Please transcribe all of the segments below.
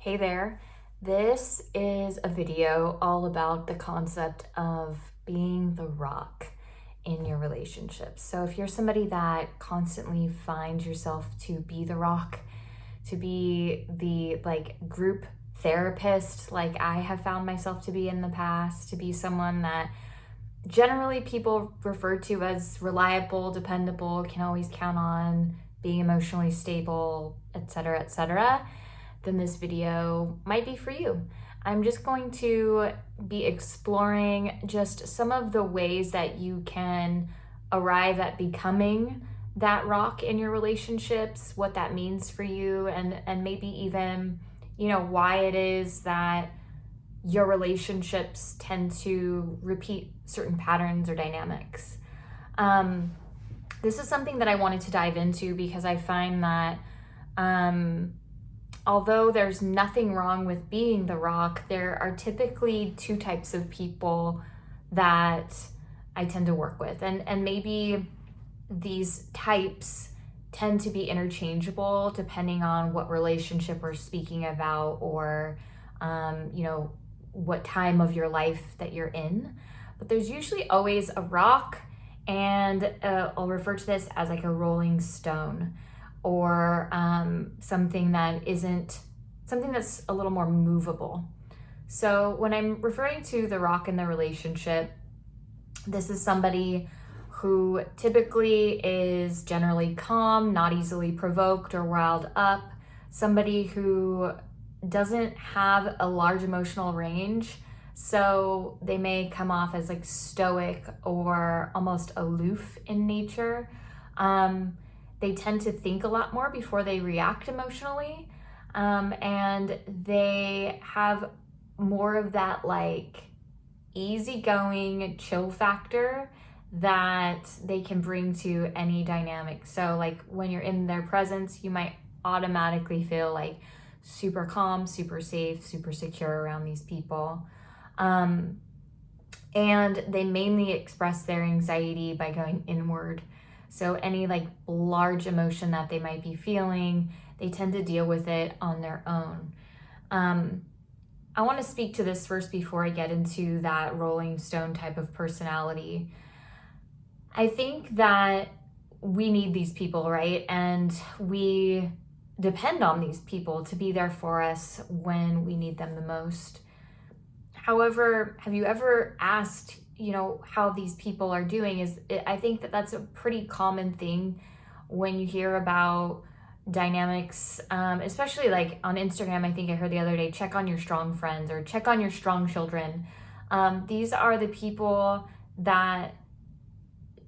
Hey there. This is a video all about the concept of being the rock in your relationships. So if you're somebody that constantly finds yourself to be the rock, to be the group therapist like I have found myself to be in the past, to be someone that generally people refer to as reliable, dependable, can always count on, being emotionally stable, etc., then this video might be for you. I'm just going to be exploring just some of the ways that you can arrive at becoming that rock in your relationships, what that means for you, and maybe even, why it is that your relationships tend to repeat certain patterns or dynamics. This is something that I wanted to dive into because I find that although there's nothing wrong with being the rock, there are typically two types of people that I tend to work with. And maybe these types tend to be interchangeable depending on what relationship we're speaking about or, what time of your life that you're in. But there's usually always a rock, and I'll refer to this as like a rolling stone, or something that's a little more movable. So when I'm referring to the rock in the relationship, this is somebody who typically is generally calm, not easily provoked or riled up, somebody who doesn't have a large emotional range. So they may come off as like stoic or almost aloof in nature. They tend to think a lot more before they react emotionally. And they have more of that like easygoing chill factor that they can bring to any dynamic. So like when you're in their presence, you might automatically feel like super calm, super safe, super secure around these people. And they mainly express their anxiety by going inward. So any like large emotion that they might be feeling, they tend to deal with it on their own. I want to speak to this first before I get into that rolling stone type of personality. I think that we need these people, right? And we depend on these people to be there for us when we need them the most. However, have you ever asked, how these people are doing? I think that that's a pretty common thing when you hear about dynamics, especially like on Instagram. I think I heard the other day, check on your strong friends or check on your strong children. These are the people that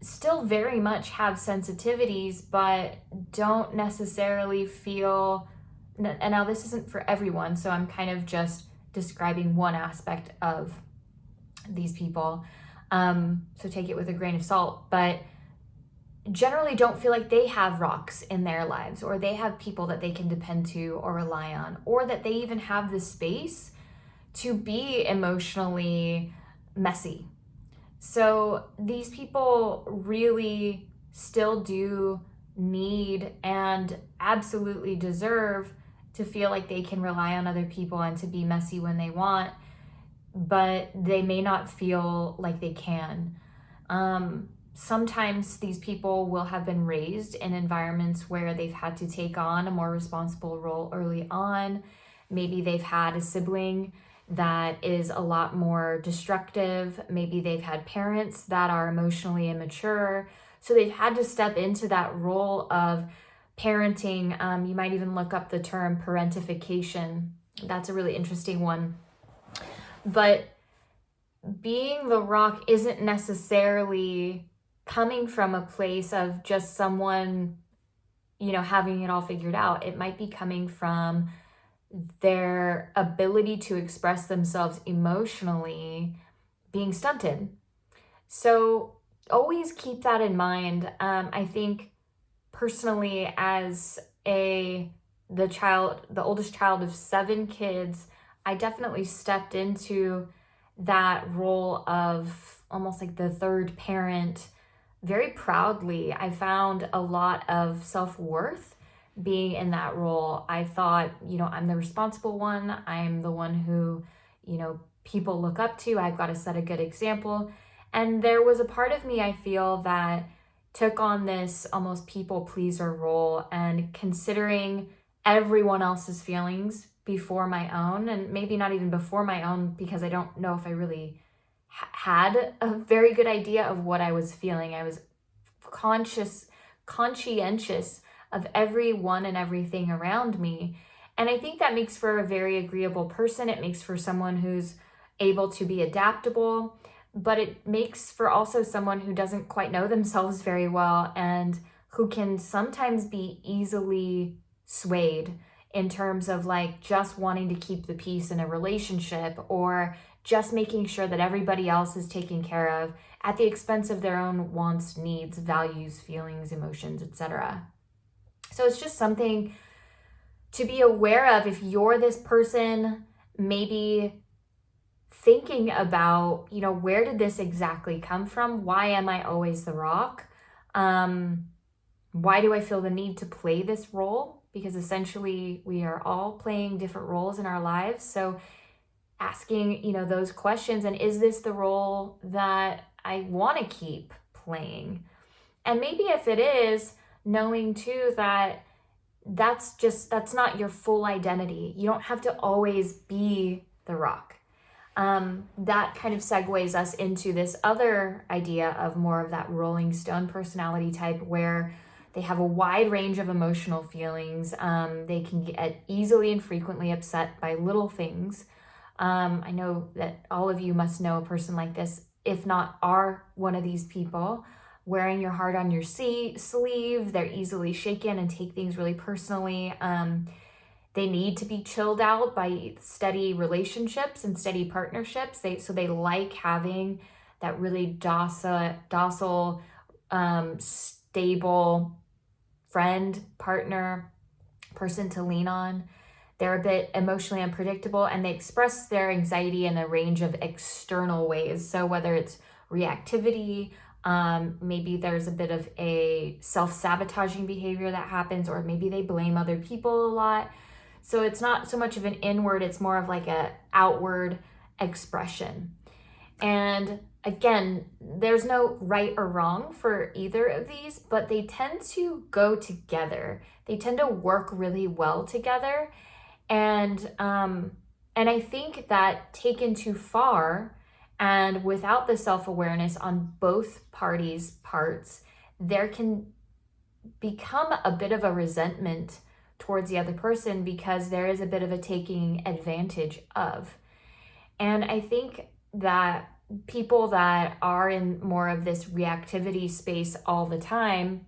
still very much have sensitivities, but don't necessarily feel, and now this isn't for everyone, so I'm kind of just describing one aspect of these people. So take it with a grain of salt, but generally don't feel like they have rocks in their lives, or they have people that they can depend to or rely on, or that they even have the space to be emotionally messy. So these people really still do need and absolutely deserve to feel like they can rely on other people and to be messy when they want, but they may not feel like they can. Sometimes these people will have been raised in environments where they've had to take on a more responsible role early on. Maybe they've had a sibling that is a lot more destructive. Maybe they've had parents that are emotionally immature. So they've had to step into that role of parenting. You might even look up the term parentification. That's a really interesting one. But being the rock isn't necessarily coming from a place of just someone, having it all figured out. It might be coming from their ability to express themselves emotionally being stunted. So always keep that in mind. I think personally, as the oldest child of 7 kids, I definitely stepped into that role of almost like the third parent very proudly. I found a lot of self-worth being in that role. I thought, I'm the responsible one. I'm the one who, people look up to. I've got to set a good example. And there was a part of me, I feel, that took on this almost people pleaser role and considering everyone else's feelings before my own, and maybe not even before my own, because I don't know if I really had a very good idea of what I was feeling. I was conscientious of everyone and everything around me. And I think that makes for a very agreeable person. It makes for someone who's able to be adaptable, but it makes for also someone who doesn't quite know themselves very well and who can sometimes be easily swayed in terms of like just wanting to keep the peace in a relationship or just making sure that everybody else is taken care of at the expense of their own wants, needs, values, feelings, emotions, etc. So it's just something to be aware of if you're this person, maybe thinking about, where did this exactly come from? Why am I always the rock? Why do I feel the need to play this role? Because essentially we are all playing different roles in our lives. So asking, those questions, and is this the role that I want to keep playing? And maybe if it is, knowing too that that's not your full identity. You don't have to always be the rock. That kind of segues us into this other idea of more of that rolling stone personality type where they have a wide range of emotional feelings. They can get easily and frequently upset by little things. I know that all of you must know a person like this, if not are one of these people. Wearing your heart on your sleeve, they're easily shaken and take things really personally. They need to be chilled out by steady relationships and steady partnerships. So they like having that really docile, stable friend, partner, person to lean on. They're a bit emotionally unpredictable and they express their anxiety in a range of external ways. So whether it's reactivity, maybe there's a bit of a self-sabotaging behavior that happens, or maybe they blame other people a lot. So it's not so much of an inward, it's more of like a outward expression. And again, there's no right or wrong for either of these, but they tend to go together. They tend to work really well together. And I think that taken too far and without the self-awareness on both parties' parts, there can become a bit of a resentment towards the other person because there is a bit of a taking advantage of. And I think that people that are in more of this reactivity space all the time,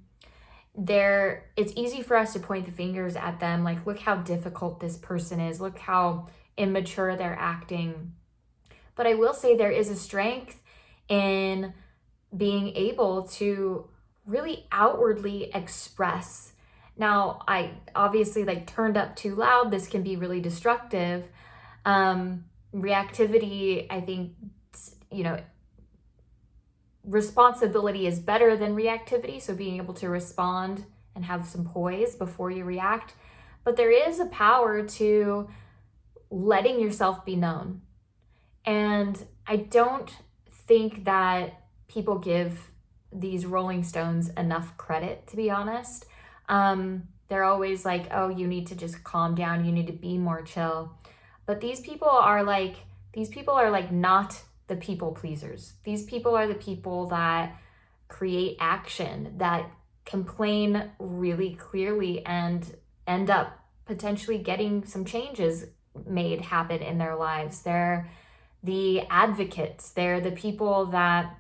it's easy for us to point the fingers at them, like, look how difficult this person is, look how immature they're acting. But I will say there is a strength in being able to really outwardly express. Now, I obviously turned up too loud. This can be really destructive. Reactivity, I think, responsibility is better than reactivity. So being able to respond and have some poise before you react. But there is a power to letting yourself be known. And I don't think that people give these Rolling Stones enough credit, to be honest. They're always like, oh, you need to just calm down. You need to be more chill. But these people are not the people pleasers. These people are the people that create action, that complain really clearly and end up potentially getting some changes made happen in their lives. They're the advocates. They're the people that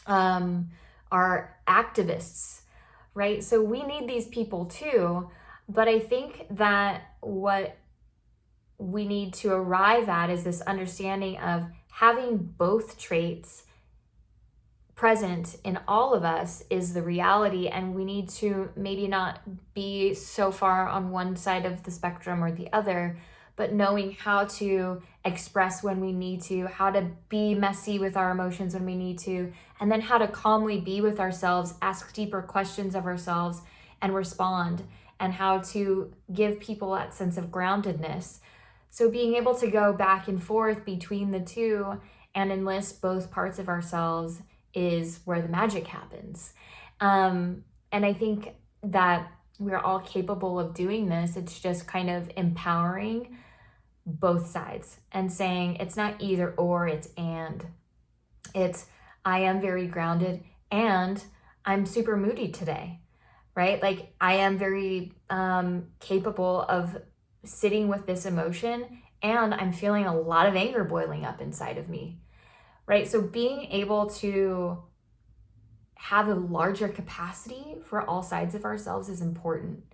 are activists, right? So we need these people too. But I think that what we need to arrive at is this understanding of having both traits present in all of us is the reality, and we need to maybe not be so far on one side of the spectrum or the other, but knowing how to express when we need to, how to be messy with our emotions when we need to, and then how to calmly be with ourselves, ask deeper questions of ourselves, and respond. and how to give people that sense of groundedness. So being able to go back and forth between the two and enlist both parts of ourselves is where the magic happens. And I think that we're all capable of doing this. It's just kind of empowering both sides and saying it's not either or, it's and. It's I am very grounded and I'm super moody today, right? Like I am very capable of sitting with this emotion and I'm feeling a lot of anger boiling up inside of me, right? So being able to have a larger capacity for all sides of ourselves is important.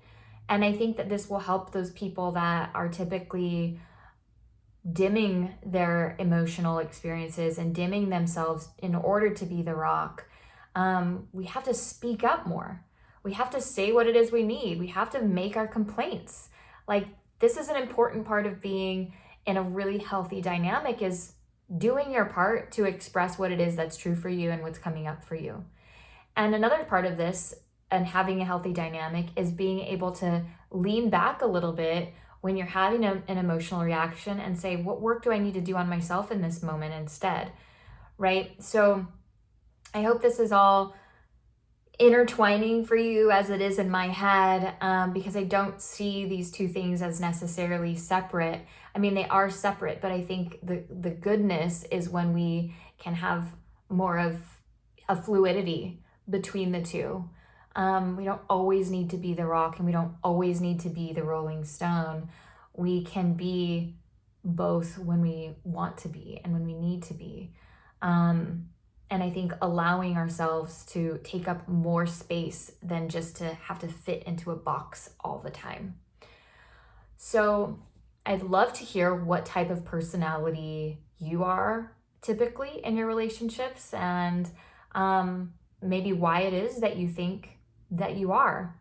And I think that this will help those people that are typically dimming their emotional experiences and dimming themselves in order to be the rock. We have to speak up more. We have to say what it is we need. We have to make our complaints. Like, this is an important part of being in a really healthy dynamic, is doing your part to express what it is that's true for you and what's coming up for you. And another part of this and having a healthy dynamic is being able to lean back a little bit when you're having an emotional reaction and say, what work do I need to do on myself in this moment instead, right? So I hope this is all intertwining for you as it is in my head, because I don't see these two things as necessarily separate. I mean, they are separate, but I think the goodness is when we can have more of a fluidity between the two. We don't always need to be the rock and we don't always need to be the rolling stone. We can be both when we want to be and when we need to be. And I think allowing ourselves to take up more space than just to have to fit into a box all the time. So I'd love to hear what type of personality you are typically in your relationships, and maybe why it is that you think that you are.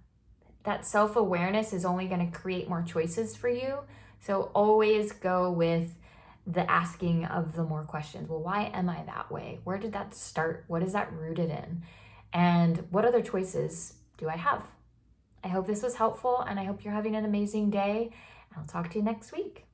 That self-awareness is only going to create more choices for you. So always go with the asking of the more questions. Well, why am I that way? Where did that start? What is that rooted in? And what other choices do I have? I hope this was helpful, and I hope you're having an amazing day. I'll talk to you next week.